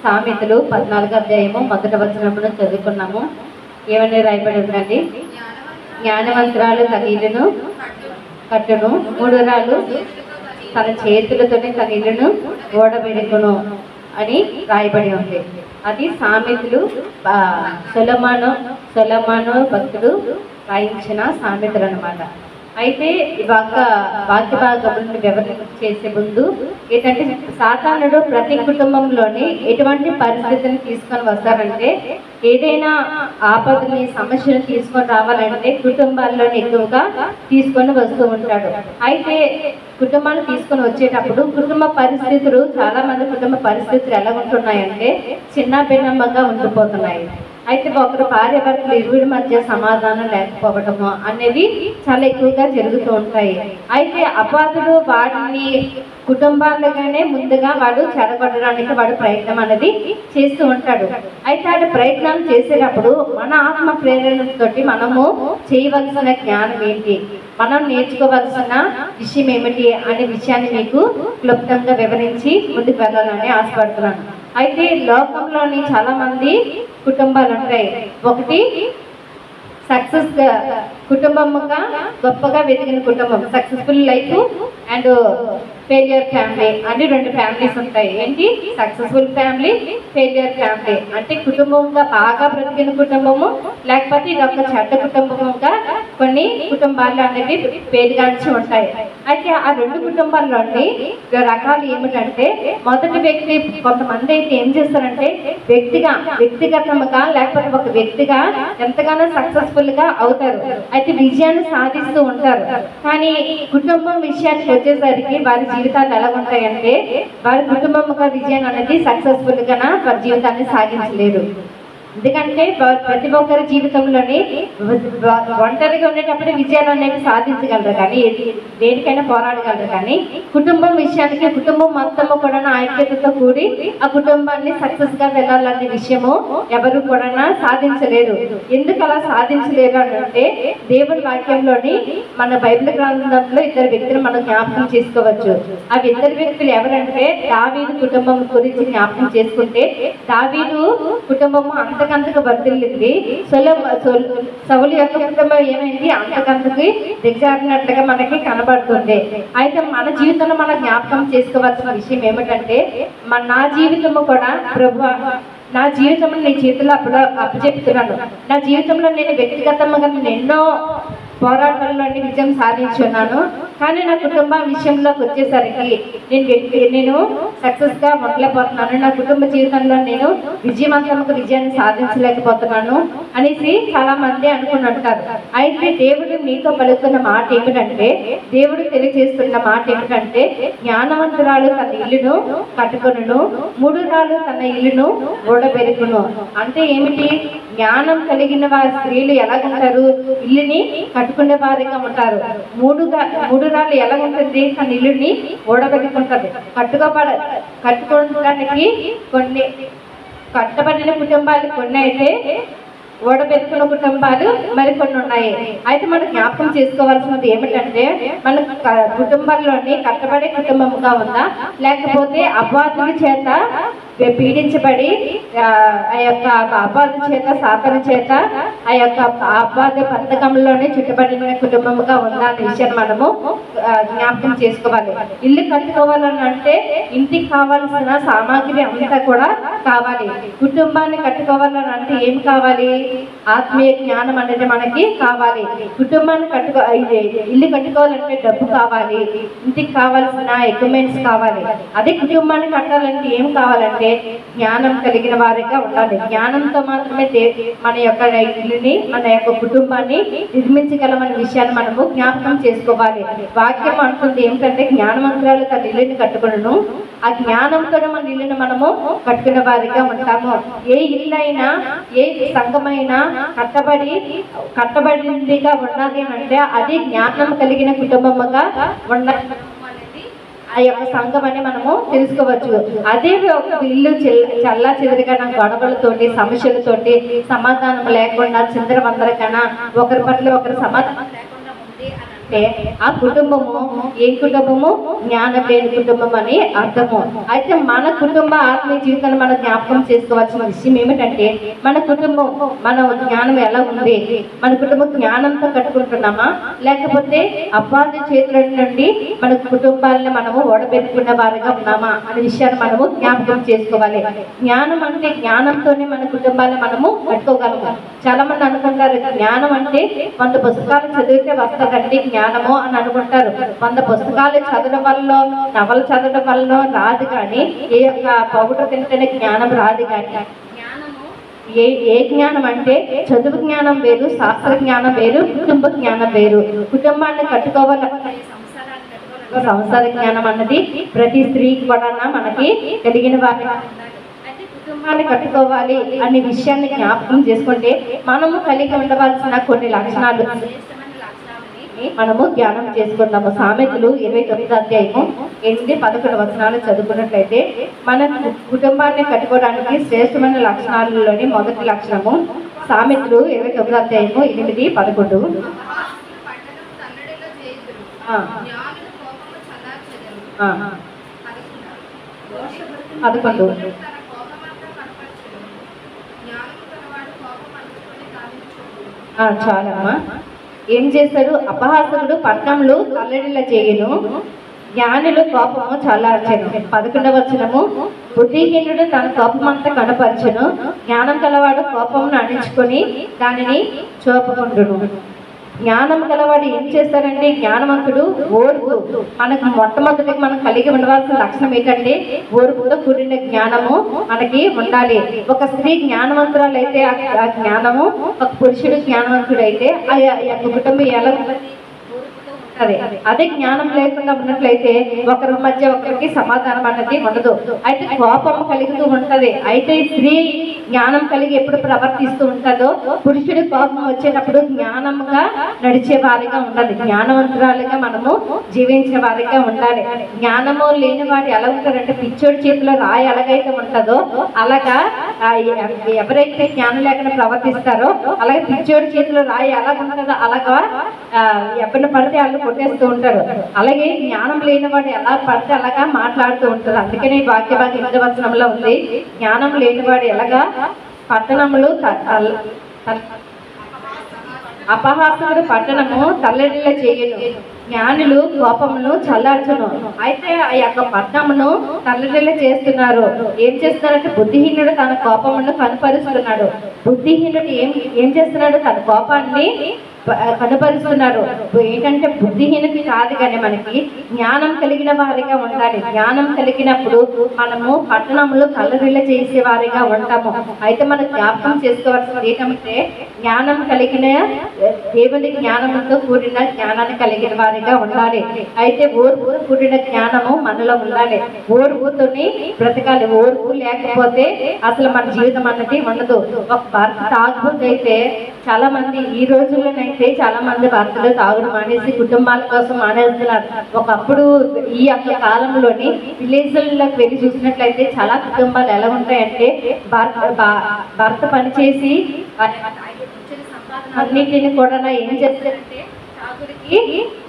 సామెతలు 14వ అధ్యాయము 1వ వచనమును చదువుకున్నాము. ఏమని రాయబడి ఉందండి? జ్ఞానవంతురాలు తన ఇల్లును కట్టును, మూఢురాలు తన చేతులతోనే తన ఇల్లును ఓడబెడుకును అని రాయబడి ఉంది. అది సామెతలు సొలొమోను భక్తుడు రాయించిన సామెతలు అన్నమాట. అయితే ఈ వాక్య భాగములను వివరణ చేసే ముందు ఏంటంటే, సాతానుడు ప్రతి కుటుంబంలోని ఎటువంటి పరిస్థితిని తీసుకొని వస్తారంటే, ఏదైనా ఆపదని సమస్యను తీసుకొని రావాలంటే కుటుంబాల్లోని ఎక్కువగా తీసుకొని వస్తూ ఉంటాడు. అయితే కుటుంబాన్ని తీసుకొని వచ్చేటప్పుడు కుటుంబ పరిస్థితులు, చాలా మంది కుటుంబ పరిస్థితులు ఎలా ఉంటున్నాయంటే చిన్న భిన్నమ్మగా ఉండిపోతున్నాయి. అయితే ఒకరు భార్య భర్తలు ఇరువురి మధ్య సమాధానం లేకపోవడము అనేవి చాలా ఎక్కువగా జరుగుతూ ఉంటాయి. అయితే అపవాదుడు వాడిని కుటుంబాలుగానే ముందుగా వాడు చెడగొట్టడానికి వాడు ప్రయత్నం అనేది చేస్తూ ఉంటాడు. అయితే వాడు ప్రయత్నం చేసేటప్పుడు మన ఆత్మ ప్రేరణతోటి మనము చేయవలసిన జ్ఞానం ఏంటి, మనం నేర్చుకోవాల్సిన విషయం ఏమిటి అనే విషయాన్ని మీకు క్లుప్తంగా వివరించి ముందుకు వెళ్ళాలని ఆశపడుతున్నాను. అయితే లోకంలోని చాలా మంది కుటుంబాలు ఉంటాయి. ఒకటి సక్సెస్ కుటుంబముగా గొప్పగా వెతికిన కుటుంబం, successful life and failure family అని రెండు ఫ్యామిలీస్ ఉంటాయి. ఏంటి? Successful family, failure family. అంటే కుటుంబంగా బాగా బ్రతికిన కుటుంబము, లేకపోతే ఇది ఒక చెడ్డ కుటుంబముగా కొన్ని కుటుంబాలు అనేవి పేరుగాంచి ఉంటాయి. అయితే ఆ రెండు కుటుంబాల్లోని రకాలు ఏమిటంటే, మొదటి వ్యక్తి, కొంతమంది అయితే ఏం చేస్తారంటే వ్యక్తిగతంగా లేకపోతే ఒక వ్యక్తిగా ఎంతగానో సక్సెస్ఫుల్ గా అవుతారు, అయితే విజయాన్ని సాధిస్తూ ఉంటారు. కానీ కుటుంబం విషయానికి వచ్చేసరికి వారి జీవితాలు ఎలా ఉంటాయంటే, వారి కుటుంబముగా విజయం అనేది సక్సెస్ఫుల్ గా వారి జీవితాన్ని సాగించలేరు. ఎందుకంటే ప్రతి ఒక్కరి జీవితంలోని ఒంటరిగా ఉండేటప్పుడు విజయాలు అనేవి సాధించగలరు, కానీ దేనికైనా పోరాడగలరు. కానీ కుటుంబం విషయానికి కుటుంబం మొత్తము కూడా ఐక్యతతో కూడి ఆ కుటుంబాన్ని సక్సెస్ గా వెళ్ళాలనే విషయము ఎవరు కూడా సాధించలేరు. ఎందుకు అలా సాధించలేరు అంటే, దేవుని వాక్యంలోని మన బైబిల్ గ్రంథంలో ఇద్దరు వ్యక్తులు మనం జ్ఞాపకం చేసుకోవచ్చు. ఆ ఇద్దరు వ్యక్తులు ఎవరంటే, దావీదు కుటుంబం గురించి జ్ఞాపకం చేసుకుంటే, దావీదు కుటుంబము అంతకంతకు వర్ధిల్లింది. సౌలు యొక్క కుటుంబం ఏమైంది? అంతకంతకి దిగజారినట్లుగా మనకి కనబడుతుంది. అయితే మన జీవితంలో మనం జ్ఞాపకం చేసుకోవాల్సిన విషయం ఏమిటంటే, నా జీవితము కూడా ప్రభువా, నా జీవితంలో నీ చేతుల్లో అప్పచెప్తున్నాను. నా జీవితంలో నేను వ్యక్తిగతంగా ఎన్నో పోరాటాల్లోని విజయం సాధించున్నాను, కానీ నా కుటుంబ విషయంలోకి వచ్చేసరికి నేను సక్సెస్గా ఉండలేకపోతున్నాను. నా కుటుంబ జీవితంలో నేను విజయాన్ని సాధించలేకపోతున్నాను అనేసి చాలా మంది అనుకుని అంటారు. అయితే దేవుడు నీతో పలుకుతున్న మాట ఏమిటంటే, దేవుడు తెలియజేస్తున్న మాట ఏమిటంటే, జ్ఞానవంతురాలు తన ఇల్లును కట్టుకొనును, మూఢురాలు తన ఇల్లును ఓడబెరుకును. అంటే ఏమిటి? జ్ఞానం కలిగిన వారి స్త్రీలు ఎలాగుంటారు? ఇల్లుని కట్టుకునే వారిగా ఉంటారు. మూడురాళ్ళు ఎలా ఉంటుంది? తన ఇల్లుని ఓడబెట్టుకుంటుంది. కట్టుకోవడానికి కొన్ని కట్టబడిన కుటుంబాలు కొన్ని అయితే, ఓడబెట్టుకున్న కుటుంబాలు మరికొన్ని ఉన్నాయి. అయితే మనం జ్ఞాపకం చేసుకోవాల్సినది ఏమిటంటే, మన కుటుంబంలోని కట్టబడే కుటుంబముగా ఉందా, లేకపోతే అపవాదుల చేత పీడించబడి ఆ యొక్క అపవాదు చేత, సాతాను చేత ఆ యొక్క అపవాదు పథకంలోనే చుట్టబడిన కుటుంబముగా ఉందా అనే విషయాన్ని మనము జ్ఞాపకం చేసుకోవాలి. ఇల్లు కట్టుకోవాలని అంటే ఇంటికి కావాల్సిన సామాగ్రి అంతా కూడా కావాలి. కుటుంబాన్ని కట్టుకోవాలని అంటే ఏం కావాలి? ఆత్మీయ జ్ఞానం అనేది మనకి కావాలి. కుటుంబాన్ని ఇల్లు కట్టుకోవాలంటే డబ్బు కావాలి, ఇంటికి కావాల్సిన ఎక్విప్మెంట్స్ కావాలి. అదే కుటుంబాన్ని కట్టాలంటే ఏం కావాలంటే జ్ఞానం కలిగిన వారిగా ఉండాలి. జ్ఞానంతో మాత్రమే మన యొక్క ఇల్లుని, మన యొక్క కుటుంబాన్ని నిర్మించగలమనే విషయాన్ని మనము జ్ఞాపకం చేసుకోవాలి. వాక్యం అంటుంది ఏమిటంటే, జ్ఞానవంతురాలు తన ఇల్లుని కట్టుకును, ఆ జ్ఞానంతో మన ఇల్లుని మనము కట్టుకునే వారిగా ఉంటాము. ఏ ఇల్లైనా, ఏ సంఘమైనా కట్టబడిందిగా ఉన్నది అంటే అది జ్ఞానం కలిగిన కుటుంబముగా ఉండాలి. ఆ యొక్క సంఘం అని మనము తెలుసుకోవచ్చు. అదే ఒక ఇల్లు చల్లా చెదరిగా గొడవలతోటి, సమస్యలతోటి, సమాధానం లేకుండా, చిందరవందరకన్నా, ఒకరి పట్ల ఒకరు సమాధానం లేకుండా ఉంది అని అంటే ఆ కుటుంబము ఏ కుటుంబము? జ్ఞానం లేని కుటుంబం అని అర్థము. అయితే మన కుటుంబ ఆత్మీయ జీవితాన్ని మనం జ్ఞాపకం చేసుకోవాల్సిన విషయం ఏమిటంటే, మన కుటుంబం మన జ్ఞానం ఎలా ఉంది? మన కుటుంబం జ్ఞానంతో కట్టుకుంటున్నామా, లేకపోతే అబ్బాయి చేతుల నుండి మన కుటుంబాలను మనము ఓడబెట్టుకున్న వారిగా ఉన్నామా అనే విషయాన్ని మనము జ్ఞాపకం చేసుకోవాలి. జ్ఞానం అంటే జ్ఞానంతోనే మన కుటుంబాన్ని మనము కట్టుకోగలము. చాలా మంది అనుకుంటారు జ్ఞానం అంటే 100 పుస్తకాలు చదివితే వస్తుందండి జ్ఞానము అని అనుకుంటారు. 100 పుస్తకాలు చదవడం వల్ల, నవలు చదవడం వల్ల రాదు, కానీ ఏ యొక్క పౌడర్ తింటేనే జ్ఞానం రాదు. కానీ ఏ జ్ఞానం అంటే చదువు జ్ఞానం వేరు, శాస్త్ర జ్ఞానం వేరు, కుటుంబ జ్ఞానం వేరు. కుటుంబాన్ని కట్టుకోవాలి, సంసార జ్ఞానం అన్నది ప్రతి స్త్రీకి కూడా మనకి కలిగిన వారి కుటుంబాన్ని కట్టుకోవాలి అనే విషయాన్ని జ్ఞాపకం చేసుకుంటే మనము కలిగి ఉండవలసిన కొన్ని లక్షణాలు మనము ధ్యానం చేసుకుందాము. సామెతలు 29వ అధ్యాయము 8-11 వచనాలు చదువుకున్నట్లయితే, మన కుటుంబాన్ని కట్టుకోవడానికి శ్రేష్టమైన లక్షణాలలోని మొదటి లక్షణము సామెతలు 29వ అధ్యాయము 8-11. చాలమ్మా. ఏం చేశాడు? అపహాసకుడు పట్టణంలో తల్లడిల్ల చేయను, జ్ఞానులు కోపము చల్లార్చెను. 11వ వచనము, బుద్ధిహీనుడు తన కోపమంతా కనపరచును, జ్ఞానం గలవాడు కోపమును అణించుకొని దానిని చూపుకుంటును. జ్ఞానం గలవాడు ఏం చేస్తాడంటే, జ్ఞానవంతుడు ఓర్పు. మనకు మొట్టమొదటి మనం కలిగి ఉండవలసిన లక్షణం ఏంటంటే, ఓర్పుతో కూడిన జ్ఞానము మనకి ఉండాలి. ఒక స్త్రీ జ్ఞానవంతురాలు అయితే ఆ జ్ఞానము, ఒక పురుషుడు జ్ఞానవంతుడు అయితే ఆ యొక్క కుటుంబం ఎలా అదే జ్ఞానం లేకుండా ఉన్నట్లయితే ఒకరి మధ్య ఒకరికి సమాధానం అన్నది ఉండదు. అయితే కోపం కలుగుతూ ఉంటది. అయితే స్త్రీ జ్ఞానం కలిగి ఎప్పుడు ప్రవర్తిస్తూ ఉంటుందో, పురుషుడి కోపం వచ్చేటప్పుడు జ్ఞానంగా నడిచే వారిగా ఉండాలి. జ్ఞానవంతురాలుగా మనము జీవించే వారిగా ఉండాలి. జ్ఞానము లేని వాడు ఎలా ఉంటారంటే, పిచ్చోడి చేతిలో రాయి ఎలాగైతే ఉంటుందో అలాగా ఎవరైతే జ్ఞానం లేకుండా ప్రవర్తిస్తారో అలాగే పిచ్చోడి చేతిలో రాయి ఎలా ఉంటుందో అలాగా ఎవరిని పడితే వాళ్ళు కొట్టేస్తూ ఉంటారు. అలాగే జ్ఞానం లేని వాడు ఎలా పడితే అలాగా మాట్లాడుతూ ఉంటారు. అందుకనే వాక్య భాగం 8వ వచనంలో ఉంది, జ్ఞానం లేనివాడు ఎలాగా పట్టణములు అపహాసకుడు పట్టణము తల్లడిల్ల చేయను, జ్ఞానులు కోపమును చల్లార్చును. అయితే ఆ యొక్క పట్టణమును తల్లడిల్ల చేస్తున్నారు. ఏం చేస్తున్నారంటే, బుద్ధిహీనుడు తన కోపమును కనపరుస్తున్నాడు. బుద్ధిహీనుడు ఏం చేస్తున్నాడు? తన కోపాన్ని కనపరుస్తున్నారు. ఏంటంటే బుద్ధిహీనకి కాదు, కానీ మనకి జ్ఞానం కలిగిన వారిగా ఉండాలి. జ్ఞానం కలిగినప్పుడు మనము పట్టణంలో కల్లరిల్ల చేసే వారిగా ఉంటాము. అయితే మనం జ్ఞాపకం చేసుకోవాల్సింది ఏంటంటే, జ్ఞానం కలిగిన దేవుని జ్ఞానంతో కూడిన జ్ఞానాన్ని కలిగిన వారిగా ఉండాలి. అయితే ఓర్పు కూడిన జ్ఞానము మనలో ఉండాలి. ఓర్పుతోని బ్రతకాలి. ఓర్పు లేకపోతే అసలు మన జీవితం అన్నది ఉండదు. ఒక భర్త తాగుబోతు అయితే చాలా మంది ఈ రోజుల్లోనైతే చాలా మంది భర్తలు తాగుడు మానేసి కుటుంబాల కోసం మానేస్తున్నారు. ఒకప్పుడు ఈ యొక్క కాలంలోని విలేజ్లకు వెళ్ళి చూసినట్లయితే చాలా కుటుంబాలు ఎలా ఉంటాయంటే, భర్త పనిచేసి అన్నిటిని కూడా ఏం చేస్తారంటే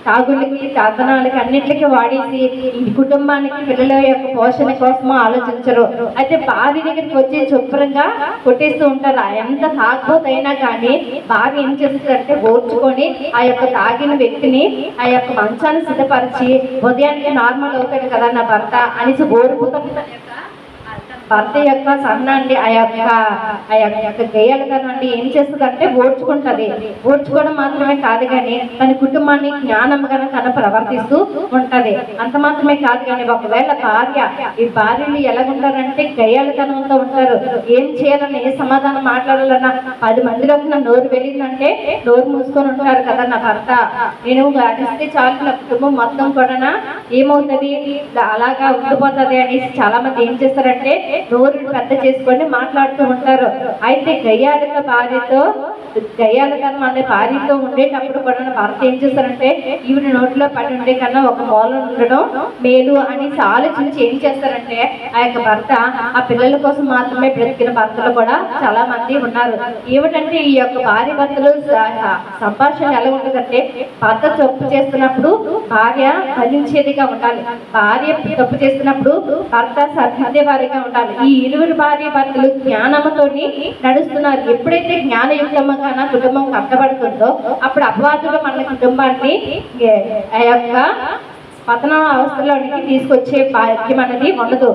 తాగుడికి సాధనాలకి అన్నిటికీ వాడేసి ఈ కుటుంబానికి పిల్లల యొక్క పోషణ కోసమో ఆలోచించరు. అయితే భార్య దగ్గరికి వచ్చి శుభ్రంగా కొట్టేస్తూ ఉంటారు. ఎంత తాగబోతైనా కానీ భార్య ఏం చేస్తుందంటే ఓర్చుకొని ఆ యొక్క తాగిన వ్యక్తిని ఆ యొక్క మంచాన్ని సిద్ధపరిచి ఉదయానికి నార్మల్ అవుతాడు కదా నా భర్త అనేసి ఓర్పుతో భర్త యొక్క సహనాన్ని ఆ యొక్క గేయాలతనాన్ని ఏం చేస్తుందంటే ఓర్చుకుంటుంది. ఓర్చుకోవడం మాత్రమే కాదు, కానీ తన కుటుంబాన్ని జ్ఞానంగా ప్రవర్తిస్తూ ఉంటది. అంత మాత్రమే కాదు, కానీ ఒకవేళ ఈ భార్యలు ఎలాగుంటారంటే గేయాలతనంతో ఉంటారు. ఏం చేయాలని, ఏ సమాధానం మాట్లాడాలన్నా 10 మందిలోకి నా నోరు వెళ్ళిందంటే నోరు మూసుకొని ఉంటారు కదా నా భర్త. నేను అడిస్తే చాలు నా కుటుంబం మొత్తం కూడా ఏమవుతుంది, అలాగా ఉండిపోతుంది అనేసి చాలా మంది ఏం చేస్తారంటే నోరు పెద్ద చేసుకొని మాట్లాడుతూ ఉంటారు. అయితే గయ్యాలిక భార్యతో దయ్యాలతనం అనే భార్యతో ఉండేటప్పుడు కూడా భర్త ఏం చేస్తారంటే ఈవిడ నోట్లో పడి ఉండే కన్నా ఒక మూల ఉండడం మేలు అనేసి ఆలోచించి ఏం చేస్తారంటే ఆ యొక్క భర్త ఆ పిల్లల కోసం మాత్రమే బ్రతికిన భర్తలు కూడా చాలా మంది ఉన్నారు. ఏమిటంటే ఈ యొక్క భార్య భర్తలు సంభాషణ ఎలా ఉంటుందంటే భర్త తప్పు చేస్తున్నప్పుడు భార్య భరించేదిగా ఉండాలి, భార్య తప్పు చేస్తున్నప్పుడు భర్త సరిదిద్దే వారిగా ఉండాలి. ఈ ఇరువురు భార్య భర్తలు జ్ఞానంతో నడుస్తున్నారు. ఎప్పుడైతే జ్ఞానయుక్తంగా కుటుంబం కట్టబడుతుందో అప్పుడు అపవాదులు మన కుటుంబాన్ని ఆ యొక్క పతన అవస్థలోనికి తీసుకొచ్చే భాగ్యం అనేది ఉండదు.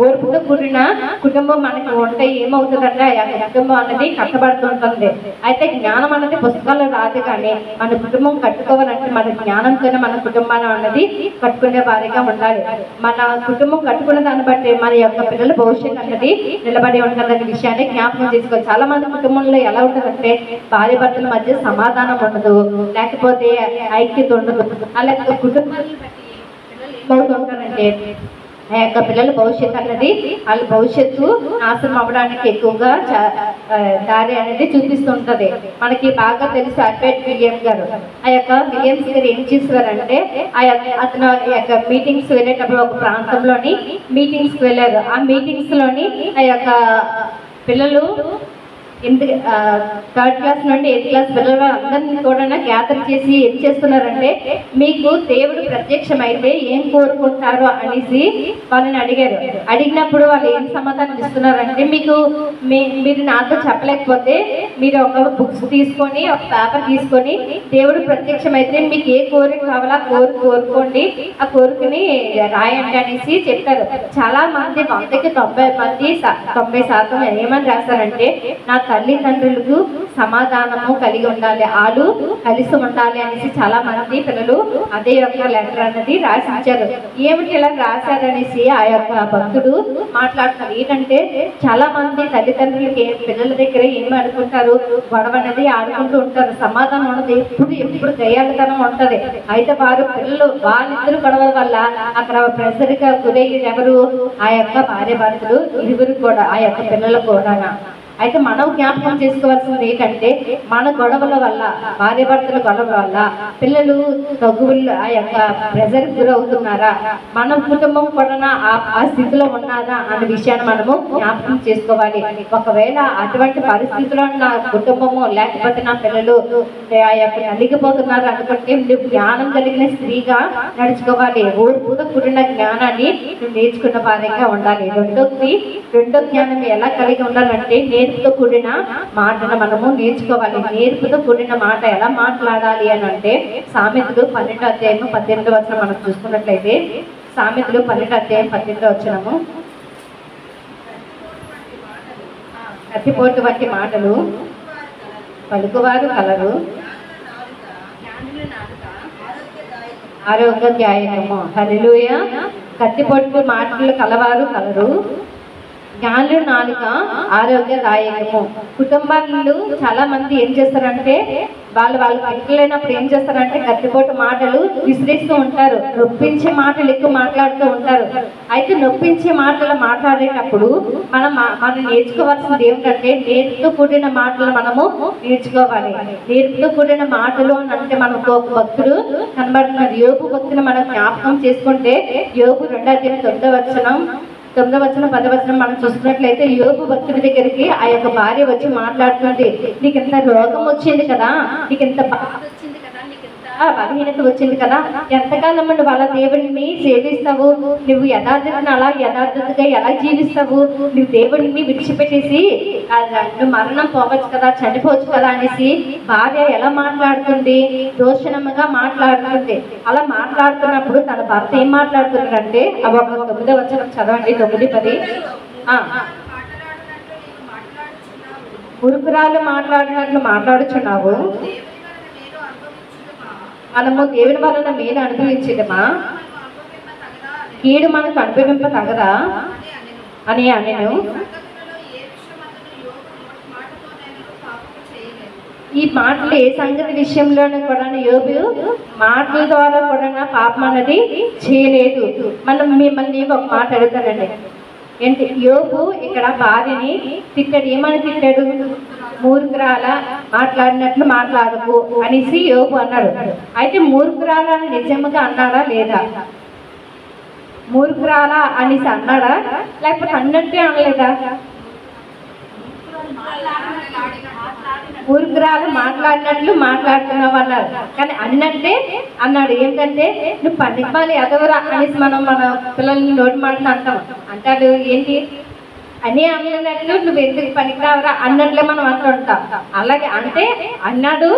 ఓర్పుతో కూడిన కుటుంబం మనకి ఉంటే ఏమవుతుందంటే ఆ కుటుంబం అనేది కట్టబడుతుంటుంది. అయితే జ్ఞానం అనేది పుస్తకాలు రాదు, కానీ మన కుటుంబం కట్టుకోవాలంటే మన జ్ఞానంతోనే మన కుటుంబాన్ని అన్నది కట్టుకునే వారిగా ఉండాలి. మన కుటుంబం కట్టుకున్న దాన్ని బట్టి మన యొక్క పిల్లల భవిష్యత్తు అన్నది నిలబడి ఉంటుందనే విషయాన్ని జ్ఞాపకం చేసుకోవాలి. చాలా మంది కుటుంబంలో ఎలా ఉంటుందంటే భార్య భర్తల మధ్య సమాధానం ఉండదు, లేకపోతే ఐక్యత ఉండదు. అలాగే కుటుంబాన్ని బట్టి ఉంటారంటే ఆ యొక్క పిల్లల భవిష్యత్తు అన్నది వాళ్ళ భవిష్యత్తు నాశనం అవ్వడానికి ఎక్కువగా దారి అనేది చూపిస్తుంటది. మనకి బాగా తెలుసు అడ్వైట్ విలియం గారు. ఆ యొక్క విలియమ్స్ గారు ఏం చేసేవారంటే అతను యొక్క మీటింగ్స్ వెళ్ళేటప్పుడు ఒక ప్రాంతంలోని మీటింగ్స్కి వెళ్ళారు. ఆ మీటింగ్స్ లోని ఆ యొక్క పిల్లలు థర్డ్ క్లాస్ నుండి 8th క్లాస్ పిల్లలు అందరినీ కూడా గ్యాదర్ చేసి ఏం చేస్తున్నారంటే మీకు దేవుడు ప్రత్యక్షమైతే ఏం కోరుకుంటారో అనేసి వాళ్ళని అడిగారు. అడిగినప్పుడు వాళ్ళు ఏం సమాధానం ఇస్తున్నారంటే మీరు నాతో చెప్పలేకపోతే మీరు ఒక బుక్స్ తీసుకొని ఒక పేపర్ తీసుకొని దేవుడు ప్రత్యక్షమైతే మీకు ఏ కోరిక కావాలో ఆ కోరుకోండి, ఆ కోరికని రాయండి అనేసి చెప్తారు. చాలా మంది 100కి 90% ఏమని రాస్తారంటే నా తల్లిదండ్రులకు సమాధానము కలిగి ఉండాలి, వాళ్ళు కలిసి ఉండాలి అనేసి చాలా మంది పిల్లలు అదే యొక్క లెటర్ అనేది రాసించారు. ఏమిటి ఇలా రాశారనేసి ఆ యొక్క భక్తుడు మాట్లాడుతారు. ఏంటంటే చాలా మంది తల్లిదండ్రులకి పిల్లల దగ్గర ఏమి అనుకుంటారు, గొడవ అనేది ఆడుకుంటూ ఉంటారు, సమాధానం ఉన్నది ఎప్పుడు దయాళతనం ఉంటుంది. అయితే పిల్లలు వాళ్ళిద్దరు గొడవ వల్ల అక్కడ ప్రెషర్గా గురయ్యేది ఎవరు, ఆ యొక్క భార్య భర్తలు ఇరువురు కూడా, ఆ యొక్క పిల్లలు కూడా. అయితే మనం జ్ఞాపకం చేసుకోవాల్సింది ఏంటంటే మన గొడవల వల్ల భార్య భర్తల గొడవల వల్ల పిల్లలు తగువులు ఆ యొక్క ప్రెజర్ గురవుతున్నారా, మన కుటుంబం కూడా ఆ స్థితిలో ఉన్నారా అనే విషయాన్ని మనము జ్ఞాపకం చేసుకోవాలి. ఒకవేళ అటువంటి పరిస్థితిలో నా కుటుంబము లేకపోతే నా పిల్లలు ఆ యొక్క నలిగిపోతున్నారు అనుకుంటే నువ్వు జ్ఞానం కలిగిన స్త్రీగా నడుచుకోవాలి. ఓర్పుతో కూడిన జ్ఞానాన్ని నువ్వు నేర్చుకున్న వారిగా ఉండాలి. రెండో జ్ఞానం ఎలా కలిగి ఉండాలంటే నేర్పుతో కూడిన మాటను మనము నేర్చుకోవాలి. నేర్పుతో కూడిన మాట ఎలా మాట్లాడాలి అని అంటే సామెతలు 12వ అధ్యాయము 18వ వచనం మనం చూసుకున్నట్లయితే సామెతలు 12వ అధ్యాయం 18వ వచనము, కత్తిపోటు వంటి మాటలు పలుకువారు కలరు, ఆరోగ్యదాయకము. హల్లెలూయా. కత్తిపోటు మాటలు కలవారు కలరు, జ్ఞానుల నాలుక ఆరోగ్యదాయకము. కుటుంబాలు చాలా మంది ఏం చేస్తారంటే వాళ్ళు పెట్టలేనప్పుడు ఏం చేస్తారంటే కత్తిపోటు మాటలు విసిరిస్తూ ఉంటారు, నొప్పించే మాటలు ఎక్కువ మాట్లాడుతూ ఉంటారు. అయితే నొప్పించే మాటలు మాట్లాడేటప్పుడు మనం నేర్చుకోవాల్సింది ఏమిటంటే నేర్పుతో కూడిన మాటలు మనము నేర్చుకోవాలి. నేర్పుతో కూడిన మాటలు అని అంటే మనకు ఒక భక్తుడు కనబడుతున్నారు. యోబు భక్తులు మనం జ్ఞాపకం చేసుకుంటే యోబు 2వ అధ్యాయం 9వ వచనం 10వ వచనం మనం చూసుకున్నట్లయితే యోబు భక్తుడి దగ్గరికి ఆ యొక్క భార్య వచ్చి మాట్లాడుతుంది. నీకు ఎంత రోగం వచ్చింది కదా, నీకు ఎంత బాధ వచ్చింది కదా, నీకు ఎంత బలహీనత వచ్చింది కదా, ఎంతకాలం నువ్వు అలా దేవుడిని సేవిస్తావు, నువ్వు యథార్థతగా ఎలా జీవిస్తావు, నువ్వు దేవుడిని విడిచిపెట్టేసి నువ్వు మరణం పోవచ్చు కదా, చనిపోవచ్చు కదా అనేసి భార్య ఎలా మాట్లాడుతుంది, దోషణముగా మాట్లాడుతుంది. అలా మాట్లాడుతున్నప్పుడు తన భర్త ఏం మాట్లాడుతున్నాడంటే అవి ఒక 9వ వచనం చదవండి, 9-10. మురుకురాలు మాట్లాడినట్లు మాట్లాడుచున్నావు, మనము దేవుని వలన మేలు అనుభవించదమా, కీడు మనకు అనుభవింప తగదా అని అనెను. ఈ మాటలు ఏ సంగతి విషయంలోనూ కూడా యోబు మాటల ద్వారా కూడా పాపం అనేది చేయలేదు. మిమ్మల్ని ఒక మాట అడుగుతానండి, ఏంటి యోబు ఇక్కడ భార్యని తిట్టాడు. ఏమని తిట్టాడు? మూర్ఖురాల, మాట్లాడినట్లు మాట్లాడకు అనేసి యోబు అన్నాడు. అయితే మూర్ఖురాల అని నిజంగా అన్నాడా లేదా? మూర్ఖురాల అనేసి అన్నాడా, లేకపోతే అన్నట్టే అనలేదా? మూర్ఖురాలు మాట్లాడినట్లు మాట్లాడుతున్నావు అన్నారు, కానీ అన్నట్టే అన్నాడు. ఏంటంటే నువ్వు పనికిమాలి ఎదవరా అనేసి మన పిల్లల్ని నోటి మాటలు అంటాం. అంటాడు ఏంటి అని అనలేనట్లు నువ్వు ఎందుకు పనికిరావరా అన్నట్లే మనం అంటుంటాం. అలాగే అంటే అన్నాడు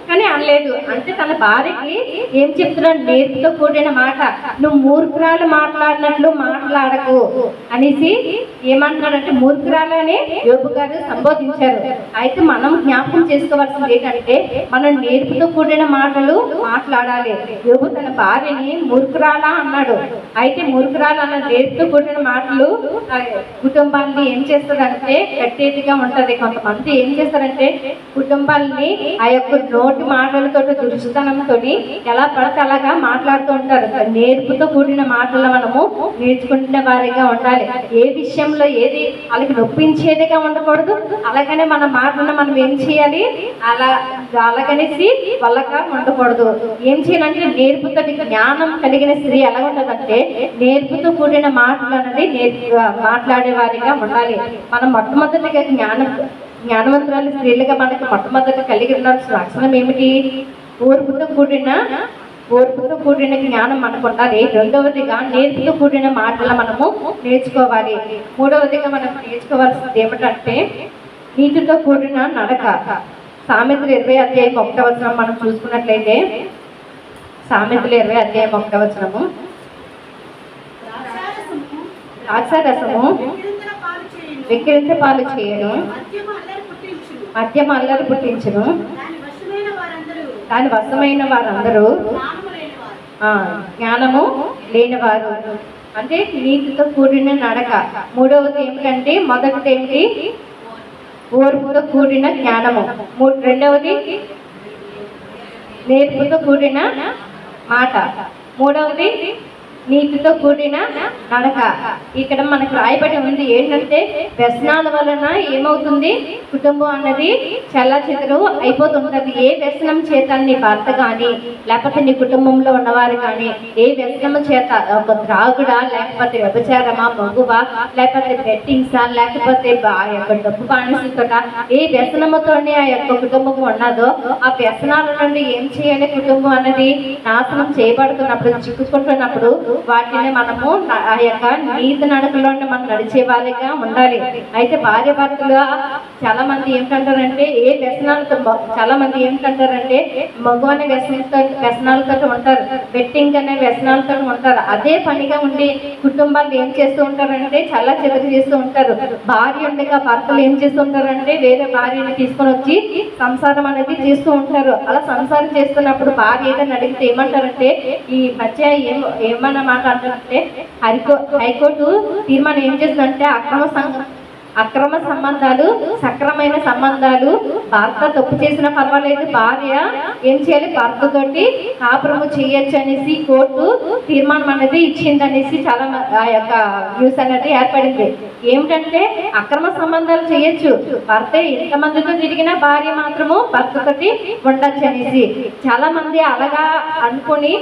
కానీ అనలేదు. అంటే తన భార్యకి ఏం చెప్తున్నాడు? నేర్పుతో కూడిన మాట, నువ్వు మూర్ఖురాలు మాట్లాడినట్లు మాట్లాడకు అనేసి ఏమంటున్నాడంటే మూర్ఖురాలని యోబు గారు సంబోధించారు. అయితే మనం జ్ఞాపకం చేసుకోవాల్సింది ఏంటంటే మనం నేర్పుతో కూడిన మాటలు మాట్లాడాలి. యోబు తన భార్యని మూర్ఖురాలా అన్నాడు. అయితే మూర్ఖురాలు అన్న నేర్పుతో కూడిన మాటలు కుటుంబాన్ని ఏం చేస్తారంటే కట్టేదిగా ఉంటది. కొంతమంది ఏం చేస్తారంటే కుటుంబాలని ఆ యొక్క నోటి మాటలతో దురుసుతనంతో ఎలా పడితే అలాగా మాట్లాడుతూ ఉంటారు. నేర్పుతో కూడిన మాటలు మనము నేర్చుకుంటున్న వారిగా ఉండాలి. ఏ విషయంలో ఏది వాళ్ళకి నొప్పించేదిగా ఉండకూడదు. అలాగనే మన మాటలను మనం ఏం చేయాలి? అలాగనేసి వాళ్ళగా ఉండకూడదు. ఏం చేయాలంటే నేర్పుతో జ్ఞానం కలిగిన స్త్రీ ఎలా ఉంటుందంటే నేర్పుతో కూడిన మాటలు అనేది మాట్లాడే వారిగా ఉండాలి. మనం మొట్టమొదటిగా జ్ఞానవంతురాలు స్త్రీలుగా మనకి మొట్టమొదటి కలిగి ఉండాల్సిన లక్షణం ఏమిటి? ఓర్పుతో కూడిన జ్ఞానం మనకు ఉండాలి. రెండవదిగా నేర్పుతో కూడిన మాటలు మనము నేర్చుకోవాలి. మూడవదిగా మనం నేర్చుకోవాల్సింది ఏమిటంటే నీతితో కూడిన నడక. సామెతలు 20:1 మనం చూసుకున్నట్లయితే సామెతలు 20:1 ద్రాక్షారసము వెక్కిరింత పాలు చేయను, మద్యము అల్లరి పుట్టించును, దాని వశమైన వారందరూ జ్ఞానము లేనివారు. అంటే నీతితో కూడిన నడక. మూడవది ఏమిటంటే మొదటిది ఏమిటి? ఓర్పుతో కూడిన జ్ఞానము. రెండవది నేర్పుతో కూడిన మాట. మూడవది నీతితో కూడిన నడక. ఇక్కడ మనకు రాయబడి ఉంది ఏంటంటే వ్యసనాల వలన ఏమవుతుంది? కుటుంబం అన్నది చెల్లాచెదరు అయిపోతుంటది. ఏ వ్యసనం చేత నీ భర్త కానీ లేకపోతే నీ కుటుంబంలో ఉన్నవారు కానీ ఏ వ్యసనం చేత ఒక త్రాగుడా, లేకపోతే వ్యభిచారమా, మగువా, లేకపోతే బెట్టింగ్సా, లేకపోతే ఆ యొక్క డబ్బు బానిసతోట ఏ వ్యసనముతోనే ఆ యొక్క కుటుంబం ఉన్నదో ఆ వ్యసనాల నుండి ఏం చేయాలి? కుటుంబం అన్నది నాశనం చేయబడుతున్నప్పుడు, చిక్కుకుంటున్నప్పుడు వాటిని మనము ఆ యొక్క నీతి నడకలోనే మనం నడిచే వారిగా ఉండాలి. అయితే భార్య భర్తలు చాలా మంది ఏమిటంటారంటే మగు అనే వ్యసనాలతో ఉంటారు, బెట్టింగ్ అనే వ్యసనాలతో ఉంటారు. అదే పనిగా ఉండి కుటుంబాలు ఏం చేస్తూ ఉంటారంటే చాలా చెదరు చేస్తూ ఉంటారు. భార్య ఉండగా భర్తలు ఏం చేస్తూ ఉంటారంటే వేరే భార్యని తీసుకొని వచ్చి సంసారం అనేది చేస్తూ ఉంటారు. అలా సంసారం చేస్తున్నప్పుడు భార్య ఏదైనా అడిగితే ఏమంటారంటే ఈ మధ్య ఏమన్నా మాట్లాడుతుంటే హైకోర్టు తీర్మానం ఏం చేస్తుందంటే అక్రమ సంబంధాలు, సక్రమైన సంబంధాలు, భర్త తప్పు చేసినా పర్వాలేదు, భార్య ఏం చేయాలి? భర్తతోటి కాపురము చేయొచ్చు అనేసి కోర్టు తీర్మానం అనేది ఇచ్చిందనేసి చాలా ఆ యొక్క న్యూస్ అనేది ఏర్పడింది. ఏమిటంటే అక్రమ సంబంధాలు చేయొచ్చు, భర్త ఎంతమందితో తిరిగినా భార్య మాత్రము భర్తతోటి ఉండొచ్చు అనేసి చాలా మంది అలాగా అనుకుని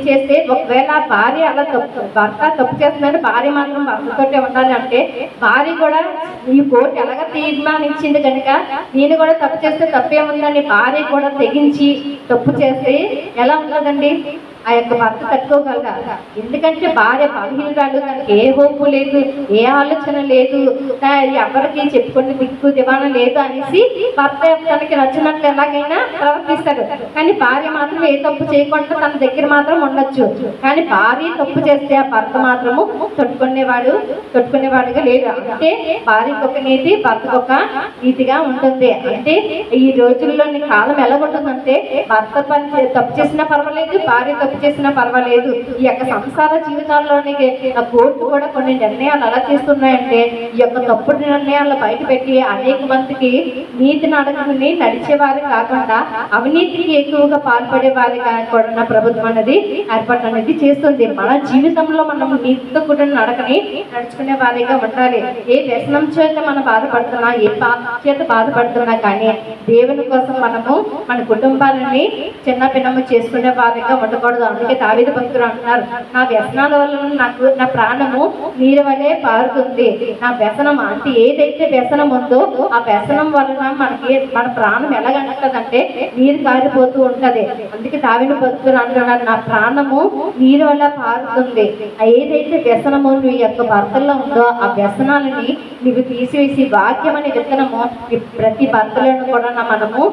చేస్తే, ఒకవేళ భార్య అలా భర్త తప్పు చేస్తున్నాడు, భార్య మాత్రం భర్తతోటి ఉండాలి అంటే భార్య కూడా ఈ కోర్టు ఎలాగ తీర్మానించింది కనుక నేను కూడా తప్పు చేస్తే తప్పేముందని భార్య కూడా తెగించి తప్పు చేస్తే ఎలా ఉంటుందండి? ఆ యొక్క భర్త తట్టుకోగలగా. ఎందుకంటే భార్య బలహీనురాలు, తనకి ఏ హోపు లేదు, ఏ ఆలోచన లేదు, ఎవరికి చెప్పుకుంటే దిక్కు దివాణం లేదు అనేసి భర్త తనకి నచ్చినట్లు ఎలాగైనా ప్రవర్తిస్తాడు. కానీ భార్య మాత్రం ఏ తప్పు చేయకుండా తన దగ్గర మాత్రం ఉండొచ్చు. కానీ భార్య తప్పు చేస్తే ఆ భర్త మాత్రము తట్టుకునేవాడుగా లేడు. అంటే భార్యకు ఒక నీతి, భర్తకు ఒక నీతిగా ఉంటుంది. అంటే ఈ రోజుల్లో కాలం ఎలాగుంటుందంటే భర్త తప్పు చేసినా పర్వాలేదు, భార్య తప్పు తప్పు చేసినా పర్వాలేదు, ఈ యొక్క సంసార జీవితాల్లోని కోర్టు కూడా కొన్ని నిర్ణయాలు ఎలా చేస్తున్నాయంటే ఈ యొక్క తప్పుడు నిర్ణయాలను బయట పెట్టి అనేక మందికి నీతి నడకని నడిచేవారు కాకుండా అవినీతికి ఎక్కువగా పాల్పడే వారిగా కూడా ప్రభుత్వం అనేది ఏర్పాటు అనేది చేస్తుంది. మన జీవితంలో మనం నీతితో కూడిన నడకని నడుచుకునే వారిగా ఉండాలి. ఏ వ్యసనం చేత మనం బాధపడుతున్నా, ఏ పాపం చేత బాధపడుతున్నా కానీ దేవుని కోసం మనము మన కుటుంబాలని చిన్న భిన్నము చేసుకునే వారిగా ఉండకూడదు. అందుకే దావీదు భక్తుడు అంటున్నారు, నా వ్యసనాల వలన నాకు నా ప్రాణము నీరు వలె పారుతుంది. నా వ్యసనం అంటే ఏదైతే వ్యసనం ఉందో ఆ వ్యసనం వలన మనకి మన ప్రాణం ఎలాగంటుందంటే నీరు కారిపోతూ ఉంటది. అందుకే దావీదు భక్తుడు అంటున్నారు, నా ప్రాణము నీరు వల్ల పారుతుంది. ఏదైతే వ్యసనము నీ యొక్క భర్తల్లో ఉందో ఆ వ్యసనాలని నీవు తీసివేసి వాక్యం అనే విత్తనము ప్రతి భర్తలను కూడా మనము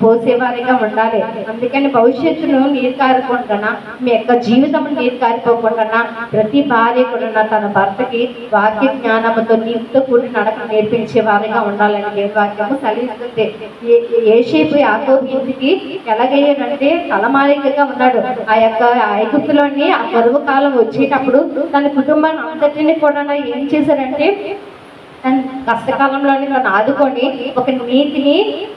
పోసేవారిగా ఉండాలి. అందుకని భవిష్యత్తును నీరు కారిపోకుండా, మీ యొక్క జీవితం నీరు కారిపోకుండా ప్రతి భార్య కూడా తన భర్తకి వాక్య జ్ఞానంతో నీటితో కూడి నడక నేర్పించే వారిగా ఉండాలని దేవుని వాక్యము సెలవిస్తుంది. యోసేపు యాకోబు ఇంటికి ఎలాగయ్యాడంటే తలమాలికగా ఉన్నాడు. ఆ యొక్క ఐగుప్తులోని ఆ కరువు కాలం వచ్చేటప్పుడు తన కుటుంబాన్ని అంతటిని కూడా ఏం చేశారంటే కష్టకాలంలోని తను ఆదుకొని ఒక నీతిని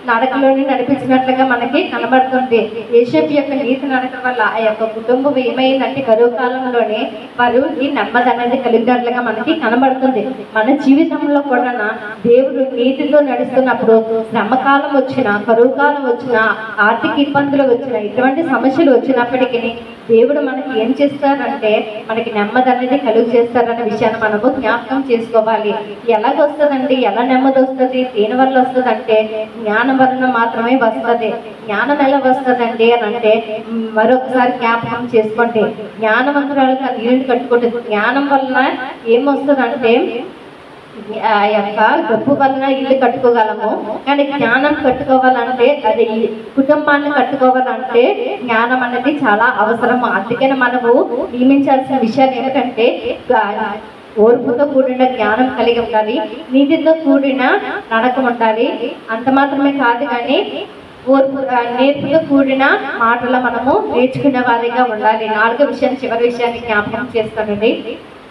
నడకలోని నడిపించినట్లుగా మనకి కనబడుతుంది. యోసేపు యొక్క నీతి నడక వల్ల ఆ యొక్క కుటుంబం ఏమైందంటే కరువు కాలంలోనే వారు ఈ నెమ్మది అనేది కలిగినట్లుగా మనకి కనబడుతుంది. మన జీవితంలో కూడా దేవుడు నీతితో నడుస్తున్నప్పుడు శ్రమకాలం వచ్చిన, కరువు కాలం వచ్చిన, ఆర్థిక ఇబ్బందులు వచ్చిన, ఇటువంటి సమస్యలు వచ్చినప్పటికీ దేవుడు మనకి ఏం చేస్తారంటే మనకి నెమ్మది అనేది కలుగు చేస్తారన్న విషయాన్ని మనము జ్ఞాపకం చేసుకోవాలి. ఎలాగొస్తుందండి, ఎలా నెమ్మది వస్తుంది, దేని వల్ల వస్తుంది అంటే జ్ఞానం వలన మాత్రమే వస్తుంది. జ్ఞానం ఎలా వస్తుందండి అని అంటే మరొకసారి జ్ఞాపకం చేసుకోండి. జ్ఞానవంతురాలుగా నీళ్ళు కట్టుకుంటుంది. జ్ఞానం వలన ఏమొస్తుందంటే ఆ యొక్క డబ్బు వలన ఇల్లు కట్టుకోగలము, కానీ జ్ఞానం కట్టుకోవాలంటే అది కుటుంబాన్ని కట్టుకోవాలంటే జ్ఞానం అనేది చాలా అవసరము. అందుకని మనము నియమించాల్సిన విషయాలు ఏమిటంటే ఓర్పుతో కూడిన జ్ఞానం కలిగి ఉండాలి, నీతితో కూడిన నడక ఉండాలి. అంత మాత్రమే కాదు కానీ నేర్పుతో కూడిన మాటలు మనము నేర్చుకునే వారిగా ఉండాలి. 4వ విషయాన్ని చివరి విషయాన్ని జ్ఞాపకం చేస్తానండి.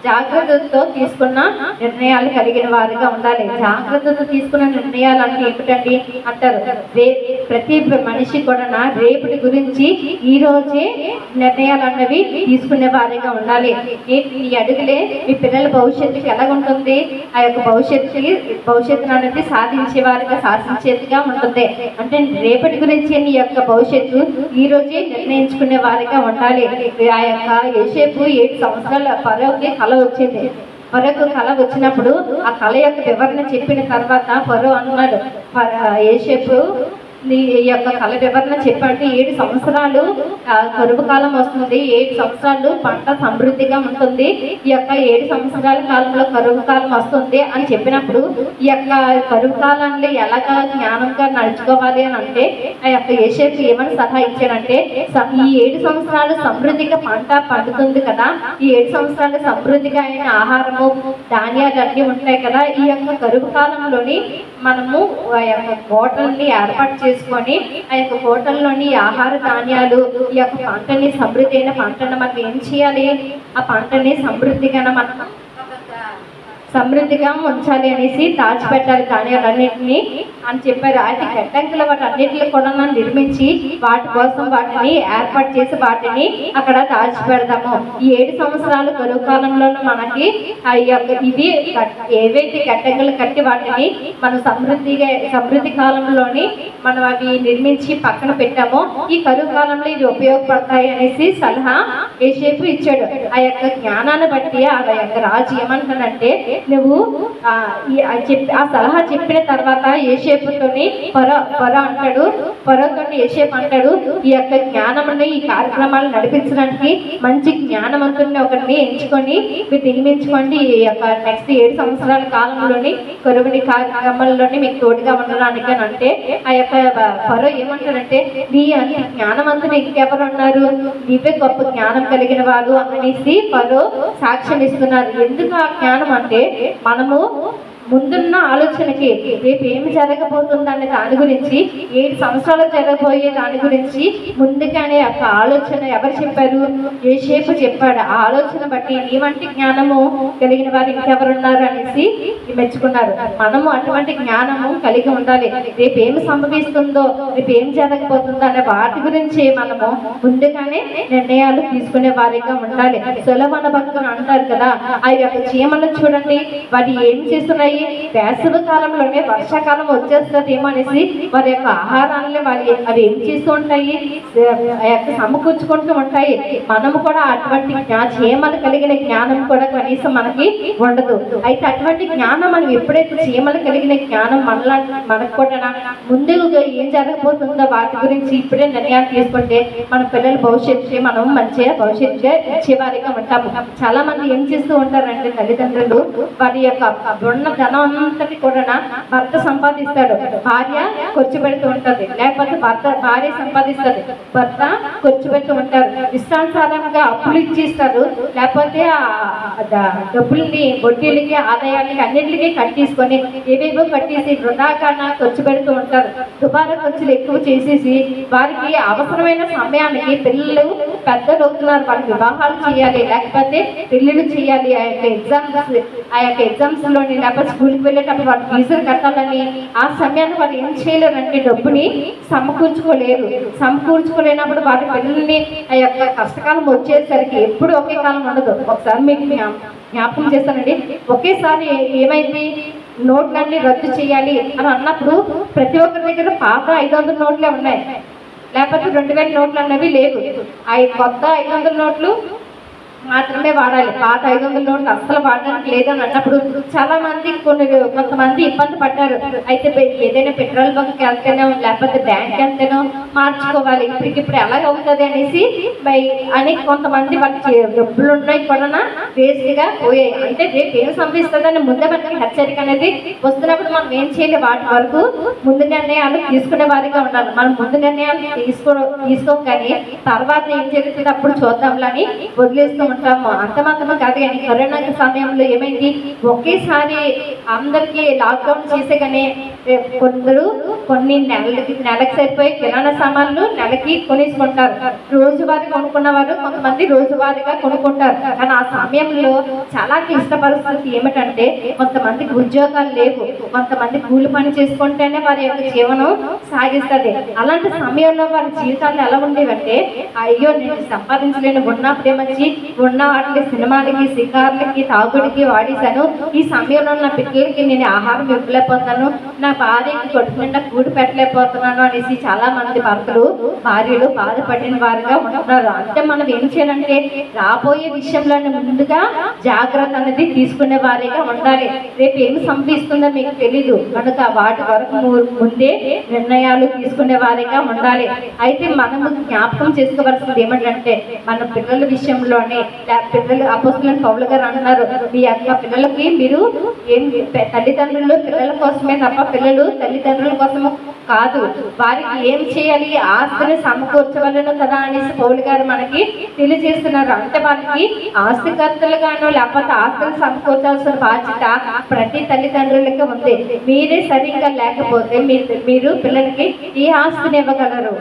జాగ్రత్తతో తీసుకున్న నిర్ణయాలు కలిగిన వారిగా ఉండాలి. జాగ్రత్తతో తీసుకున్న నిర్ణయాలు అంటే ఏమిటండి అంటారు, ప్రతి మనిషి కూడా రేపటి గురించి ఈ రోజే నిర్ణయాలు అన్నవి తీసుకునే వారిగా ఉండాలి. ఈ అడుగులే మీ పిల్లల భవిష్యత్తుకి ఎలాగుంటుంది, ఆ యొక్క భవిష్యత్తును అనేది సాధించే వారిగా శాసించేదిగా ఉంటుంది. అంటే రేపటి గురించి నీ యొక్క భవిష్యత్తు ఈ రోజే నిర్ణయించుకునే వారిగా ఉండాలి. ఆ యొక్క యోసేపు 7 సంవత్సరాల ఫరోకి కల వచ్చింది. ఫరోకు కళ వచ్చినప్పుడు ఆ కళ యొక్క వివరణ చెప్పిన తర్వాత ఫరో అన్నాడు, యోసేపు నీ యొక్క కళ వివరణ చెప్పండి, 7 సంవత్సరాలు కరువు కాలం వస్తుంది, 7 సంవత్సరాలు పంట సమృద్ధిగా ఉంటుంది, ఈ యొక్క 7 సంవత్సరాల కాలంలో కరువు కాలం వస్తుంది అని చెప్పినప్పుడు ఈ యొక్క కరువు కాలాన్ని ఎలాగా జ్ఞానంగా నడుచుకోవాలి అని అంటే ఆ యొక్క యోసేపు ఏమని సలహా ఇచ్చాడంటే, ఈ 7 సంవత్సరాలు సమృద్ధిగా పంట పండుతుంది కదా, ఈ 7 సంవత్సరాలు సమృద్ధిగా అయిన ఆహారము ధాన్యాలు అన్నీ ఉంటాయి కదా, ఈ యొక్క కరువు కాలంలోని మనము ఆ యొక్క కోటల్ని ఏర్పాటు చేసుకొని ఆ యొక్క హోటల్లోని ఆహార ధాన్యాలు ఈ యొక్క పంటని సమృద్ధి అయిన పంటను మనం ఏం చేయాలి, ఆ పంటని సమృద్ధిగా ఉంచాలి అనేసి దాచిపెట్టాలి ధాన్యాలన్నింటినీ అని చెప్పారు. అయితే గడ్డంకుల వాటి అన్నింటిని కూడా నిర్మించి వాటి కోసం వాటిని ఏర్పాటు చేసి వాటిని అక్కడ దాచిపెడదాము. ఈ 7 సంవత్సరాలు కరువు కాలంలోనూ మనకి ఆ యొక్క ఇవి ఏవైతే గడ్డంకులు కట్టి వాటిని మనం సమృద్ధి కాలంలోని మనం అవి నిర్మించి పక్కన పెట్టామో ఈ కరువు కాలంలో ఇది ఉపయోగపడతాయి అనేసి సలహా యోసేపు ఇచ్చాడు. ఆ యొక్క జ్ఞానాన్ని బట్టి ఆ యొక్క రాజు ఏమంటాడంటే, నువ్వు ఆ సలహా చెప్పిన తర్వాత యోసేపుతోని ఫరో అంటాడు, ఫరోతోని యోసేపు అంటాడు, ఈ యొక్క జ్ఞానముని ఈ కార్యక్రమాలు నడిపించడానికి మంచి జ్ఞానవంతుని ఒకరిని ఎంచుకొని మీరు నిర్మించుకోండి. ఈ యొక్క నెక్స్ట్ 7 సంవత్సరాల కాలంలోని కరువుని కార్యక్రమాల్లోని మీకు తోడుగా ఉండడానికి అని అంటే ఆ యొక్క ఫరో ఏమంటాడంటే, నీ జ్ఞానవంతుడు ఇంకెవరు ఉన్నారు, నీవే గొప్ప జ్ఞానం కలిగిన వాడు అనేసి ఫరో సాక్ష్యం ఇస్తున్నారు. ఎందుకు ఆ జ్ఞానం అంటే మనము ముందున్న ఆలోచనకి రేపు ఏమి జరగబోతుందనే దాని గురించి, 7 సంవత్సరాలు జరగబోయే దాని గురించి ముందుగానే ఒక ఆలోచన ఎవరు చెప్పారు? యోసేపు చెప్పాడు. ఆ ఆలోచన బట్టి ఇటువంటి జ్ఞానము కలిగిన వారు ఇంకెవరున్నారు అనేసి మెచ్చుకున్నారు. మనము అటువంటి జ్ఞానము కలిగి ఉండాలి. రేపు ఏమి సంభవిస్తుందో, రేపు ఏం జరగబోతుందో అనే వాటి గురించి మనము ముందుగానే నిర్ణయాలు తీసుకునే వారిగా ఉండాలి. సొలొమోను భక్తులు అంటారు కదా, ఆ యొక్క చీమలను చూడండి, వాటి ఏం చేస్తున్నాయి, వేసవి కాలంలోనే వర్షాకాలం వచ్చేస్తుందేమో అనేసి వారి యొక్క ఆహారాన్ని అవి ఏం చేస్తూ ఉంటాయి, ఆ యొక్క సమకూర్చుకుంటూ ఉంటాయి. మనము కూడా అటువంటి చీమలు కలిగిన జ్ఞానం కూడా కనీసం మనకి ఉండదు. అయితే అటువంటి జ్ఞానం మనం ఎప్పుడైతే చీమలు కలిగిన జ్ఞానం మనకు కూడా ముందు ఏం జరగబోతుందో వాటి గురించి ఇప్పుడే నిర్ణయాలు తీసుకుంటే మన పిల్లల భవిష్యత్తు మనం మంచిగా భవిష్యత్తుగా ఇచ్చేవారిగా ఉంటాము. చాలా మంది ఏం చేస్తూ ఉంటారంటే తల్లిదండ్రులు వారి యొక్క ఉన్న ధనం అంతటి కూడా భర్త సంపాదిస్తాడు, భార్య ఖర్చు పెడుతూ ఉంటుంది, లేకపోతే భార్య సంపాదిస్తుంది, భర్త ఖర్చు పెడుతూ ఉంటారు. ఇష్టానుసారంగా అప్పులు ఇచ్చిస్తారు, లేకపోతే డబ్బుల్ని వడ్డీలకి ఆదాయాలకి అన్నింటికి కట్టేసుకొని ఏవేవో కట్టేసి వృధాగా ఖర్చు పెడుతూ ఉంటారు. దుబారా ఖర్చులు ఎక్కువ చేసేసి వారికి అవసరమైన సమయానికి పిల్లలు పెద్దలు అవుతున్నారు, వాళ్ళకి వివాహాలు చేయాలి, లేకపోతే పెళ్ళిళ్ళు చేయాలి, ఆ యొక్క ఎగ్జామ్స్ లోని లేకపోతే స్కూల్కి వెళ్ళేటప్పుడు వాళ్ళు ఫీజులు కట్టాలని ఆ సమయాన్ని వాళ్ళు ఏం చేయలేరంటే డబ్బుని సమకూర్చుకోలేనప్పుడు వారి పిల్లల్ని ఆ యొక్క కష్టకాలం వచ్చేసరికి ఎప్పుడు ఒకే కాలం ఉండదు. ఒకసారి మీకు జ్ఞాపకం చేస్తానండి, ఒకేసారి ఏమైంది, నోట్లన్నీ రద్దు చేయాలి అని అన్నప్పుడు ప్రతి ఒక్కరి దగ్గర పాత 500 నోట్లే ఉన్నాయి, లేకపోతే 2000 నోట్లు అన్నవి లేవు. కొత్త 500 నోట్లు మాత్రమే వాడాలి, పాత 500 నోట్లు అస్సలు వాడడానికి లేదని అన్నప్పుడు చాలా మంది కొంతమంది ఇబ్బంది పడ్డారు. అయితే ఏదైనా పెట్రోల్ బంక్కి వెళ్తేనో లేకపోతే బ్యాంక్ వెళ్తేనో మార్చుకోవాలి, ఇప్పుడు ఎలాగవుతుంది అనేసి అని కొంతమంది వాళ్ళకి డబ్బులు ఉన్నాయి కూడా వేస్ట్గా పోయాయి. అంటే రేపు ఏం సంభవిస్తుందని ముందే మనకి హెచ్చరిక అనేది వస్తున్నప్పుడు మనం ఏం చేయాలి, వాటి వరకు ముందు నిర్ణయాలు తీసుకునే వారిగా ఉండాలి. మనం ముందు నిర్ణయాలు తీసుకోం కానీ తర్వాత ఏం జరుగుతుంది అప్పుడు చూద్దాంలని వదిలేస్తూ ఉంటాము. అంత మాత్రమే కాదు కానీ కరోనా సమయంలో ఏమైంది, ఒకేసారి అందరికీ లాక్డౌన్ చేసేగానే కొందరు నెలకు సరిపోయే కిరాణా సామాన్లు నెలకి కొనేసుకుంటారు. రోజువారీ కొనుక్కున్నవారు కొంతమంది రోజువారీగా కొనుక్కుంటారు. కానీ ఆ సమయంలో చాలా క్లిష్ట పరిస్థితి ఏమిటంటే కొంతమందికి ఉద్యోగాలు లేవు, కొంతమంది కూలి పని చేసుకుంటేనే వారి యొక్క జీవనం సాగిస్తుంది. అలాంటి సమయంలో వారి జీవితాలు ఎలా ఉండేవంటే, అయ్యో నేను సంపాదించలేను, ఉన్నప్పుడే మంచి ఉన్న వాటికి సినిమాలకి షికార్లకి తాగుడికి వాడేశాను, ఈ సమయంలో నా పిల్లలకి నేను ఆహారం ఇవ్వలేకపోతాను, నా భార్యకి కడుపు నిండా కూడి పెట్టలేకపోతున్నాను అనేసి చాలా మంది భర్తలు భార్యలు బాధపడిన వారిగా ఉంటున్నారు. అంటే మనం ఏం చేయాలంటే రాబోయే విషయంలో ముందుగా జాగ్రత్త అనేది తీసుకునే వారిగా ఉండాలి. రేపు ఏమి సంభవిస్తుందో మీకు తెలీదు కనుక వాటి వరకు ముందే నిర్ణయాలు తీసుకునే వారిగా ఉండాలి. అయితే మనము జ్ఞాపకం చేసుకోవాల్సింది ఏమిటంటే మన పిల్లల విషయంలోనే పిల్లలు అపోస్తలుడైన పౌలు గారు అంటున్నారు, మీ యొక్క పిల్లలకి మీరు ఏం తల్లిదండ్రులు పిల్లల కోసమే తప్ప పిల్లలు తల్లిదండ్రుల కోసము కాదు, వారికి ఏం చేయాలి, ఆస్తిని సమకూర్చవలను కదా అనేసి పౌలు గారు మనకి తెలియజేస్తున్నారు. అంటే వారికి ఆస్తికర్తలుగాను లేకపోతే ఆస్తిని సమకూర్చాల్సిన బాధ్యత ప్రతి తల్లిదండ్రులకి ఉంది. మీరే సరిగ్గా లేకపోతే మీరు పిల్లలకి ఈ ఆస్తిని ఇవ్వగలరు.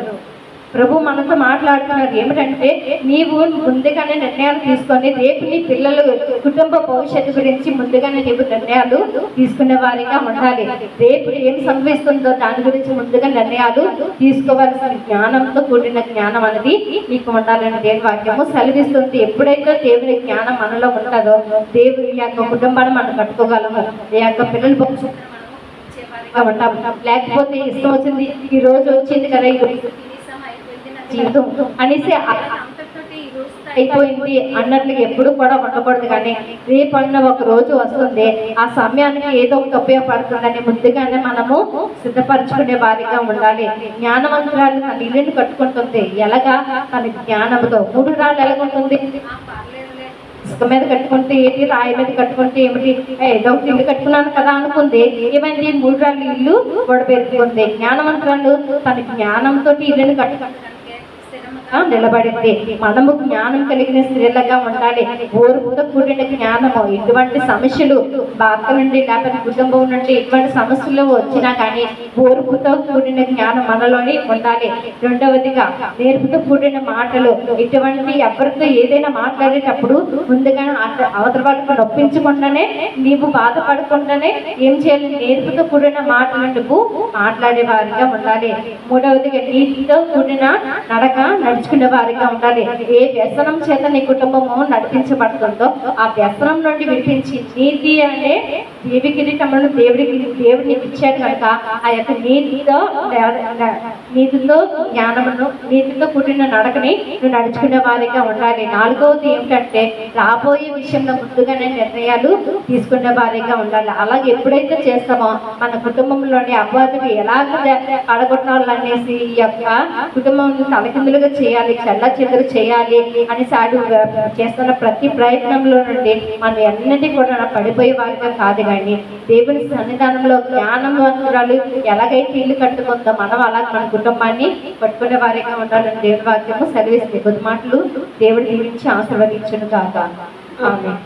ప్రభు మనతో మాట్లాడుతున్నారు ఏమిటంటే నీవు ముందుగానే నిర్ణయాలు తీసుకొని రేపు నీ పిల్లలు కుటుంబ భవిష్యత్తు గురించి ముందుగానే నీవు నిర్ణయాలు తీసుకునే వారిగా ఉండాలి. రేపు ఏం సంభవిస్తుందో దాని గురించి ముందుగా నిర్ణయాలు తీసుకోవాల్సిన జ్ఞానంతో కూడిన జ్ఞానం అనేది మీకు ఉండాలని దేవుని వాక్యము సెలవిస్తుంది. ఎప్పుడైతే దేవుని జ్ఞానం మనలో ఉంటుందో దేవుని యొక్క కుటుంబాన్ని మనం కట్టుకోగలము, ఈ యొక్క పిల్లల భవిష్యత్తు ఉంటాము. లేకపోతే ఇష్టం వచ్చింది, ఈ రోజు వచ్చింది కదా జీవితం అనేసి అయిపోయింది అన్నట్లు ఎప్పుడు కూడా ఉండకూడదు. కానీ రేపు అన్న ఒక రోజు వస్తుంది, ఆ సమయానికి ఏదో ఒకటి ఉపయోగపడుతుందని ముందుగానే మనము సిద్ధపరచుకునే వారిగా ఉండాలి. జ్ఞానవంతురాలు తన ఇల్లుని కట్టుకుంటుంది ఎలాగా, తన జ్ఞానంతో. 3 రాళ్ళు ఎలాగుంటుంది, ఇసుక మీద కట్టుకుంటే ఏంటి, రాయి మీద కట్టుకుంటే ఏమిటి, ఏదో ఒకటి ఇల్లు కట్టుకున్నాను కదా అనుకుంది, ఏమైంది 3 రాళ్ళు ఇల్లు గొడవెత్తుకుంది. జ్ఞానవంతురాలు తన జ్ఞానంతో ఇల్లుని కట్టుకుంటానికి స్థిరంగా నిలబడింది. మనము జ్ఞానం కలిగిన స్త్రీలుగా ఉండాలి. ఓర్పుతో కూడిన జ్ఞానము. ఎటువంటి సమస్యలు భర్త నుండి లేకపోతే కుటుంబం నుండి ఎటువంటి సమస్యలు వచ్చినా కానీ ఓర్పుతో కూడిన జ్ఞానం మనలోని ఉండాలి. రెండవదిగా నేర్పుతో కూడిన మాటలు. ఇటువంటి ఎవరితో ఏదైనా మాట్లాడేటప్పుడు ముందుగా అవతల వాళ్ళకు నొప్పించకుండానే, నీవు బాధపడకుండానే ఏం చేయాలి? నేర్పుతో కూడిన మాటలు నువ్వు మాట్లాడే వారిగా ఉండాలి. మూడవదిగా నీతితో కూడిన నడక నడుచుకునే వారిగా ఉండాలి. ఏ వ్యసనం చేత నీ కుటుంబము నడిపించబడుతుందో ఆ వ్యసనం నుండి విడిపించి, నీతి అంటే దేవి కిరీటములను దేవుడు నీకు ఇచ్చాడు కనుక ఆ యొక్క నీతితో జ్ఞానమును, నీతితో కూడిన నడకని నువ్వు నడుచుకునే వారిగా ఉండాలి. నాలుగవది ఏమిటంటే రాబోయే విషయంలో ముందుగానే నిర్ణయాలు తీసుకునే వారిగా ఉండాలి. అలాగే ఎప్పుడైతే చేస్తామో మన కుటుంబంలోని అబ్బాయిలు ఎలాగ పడగొట్టాలనేసి ఈ యొక్క కుటుంబం తలకిందులుగా చేయాలి, చెల్ల చెదురు చేయాలి అనేసి ఆడు చేస్తున్న ప్రతి ప్రయత్నంలో నుండి మనం ఎన్నటి కూడా పడిపోయే వారిగా కాదు, కానీ దేవుని సన్నిధానంలో జ్ఞానవంతురాలు ఎలాగైతే ఇల్లు కట్టుకుందో మనం అలాగే మన కుటుంబాన్ని పట్టుకునే వారిగా ఉండాలని దేవుని వాక్యము సెలవిస్తుంది. కొద్ది మాటలు దేవుడి గురించి ఆశీర్వదించును కాక. ఆమేన్.